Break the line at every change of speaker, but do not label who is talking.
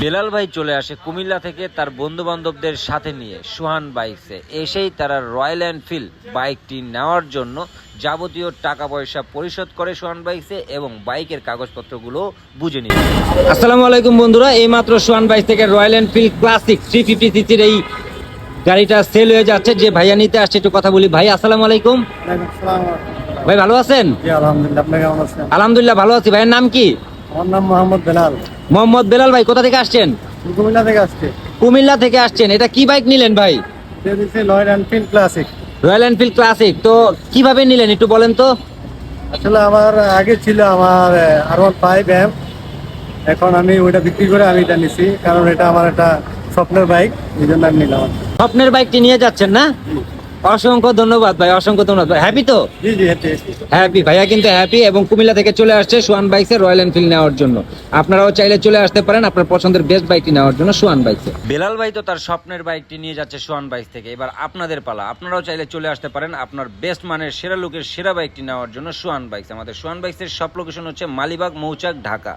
বেলাল ভাই চলে আসে কুমিল্লা থেকে তার বন্ধু বান্ধবদের সাথে নিয়ে সোহান বাইকসে এসেই তারা রয়্যাল এনফিল্ড বাইকটি নেওয়ার জন্য যাবতীয় টাকা পয়সা পরিশোধ করে সোহান বাইকসে এবং বাইকের কাগজপত্রগুলো বুঝে নিবে। আসসালামু আলাইকুম বন্ধুরা, এইমাত্র সোহান বাইক থেকে রয়্যাল এনফিল্ড ক্লাসিক 350 সিসির এই গাড়িটা সেল হয়ে যাচ্ছে। যে ভাইয়া নিতে আসছে একটু কথা বলি। ভাই আসসালামু আলাইকুম। ভাই ভালো আছেন?
আলহামদুলিল্লাহ, আপনি কেমন আছেন?
আলহামদুলিল্লাহ ভালো আছি। ভাইয়ের নাম কি?
আমার নাম মোহাম্মদ বেলাল।
মোহাম্মদ বেলাল ভাই কোথা থেকে আসছেন?
কুমিল্লা থেকে আসছে।
কুমিল্লা থেকে আসছেন। এটা কি বাইক নিলেন ভাই?
Royal Enfield classic.
Royal Enfield classic. তো কিভাবে নিলেন একটু বলেন তো।
আসলে আমার আগে ছিল আমার R15M, এখন আমি ওইটা বিক্রি করে আমি এটা নিছি, কারণ এটা আমার একটা স্বপ্নের বাইক, এই জন্য আমি নিলাম।
স্বপ্নের বাইকটি নিয়ে যাচ্ছেন না? অসংখ্য ধন্যবাদ ভাই, অসংখ্য ধন্যবাদ ভাই। হ্যাপি তো?
জি জি, হ্যাপি।
হ্যাপি ভাইয়া কিন্তু হ্যাপি এবং কুমিল্লা থেকে চলে আসছে সোহান বাইকসে রয়্যাল এনফিল্ড নেওয়ার জন্য। আপনারাও চাইলে চলে আসতে পারেন আপনার পছন্দের বেস্ট বাইকটি নেওয়ার জন্য সোহান বাইকসে। বেলাল ভাই তো তার স্বপ্নের বাইকটি নিয়ে যাচ্ছে সোহান বাইক থেকে। এবার আপনাদের পালা, আপনারাও চাইলে চলে আসতে পারেন আপনার বেস্ট মানের সেরা লুকের সেরা বাইকটি নেওয়ার জন্য সোহান বাইকস। আমাদের সোহান বাইকসের সব লোকেশন হচ্ছে মালিবাগ, মৌচাক, ঢাকা।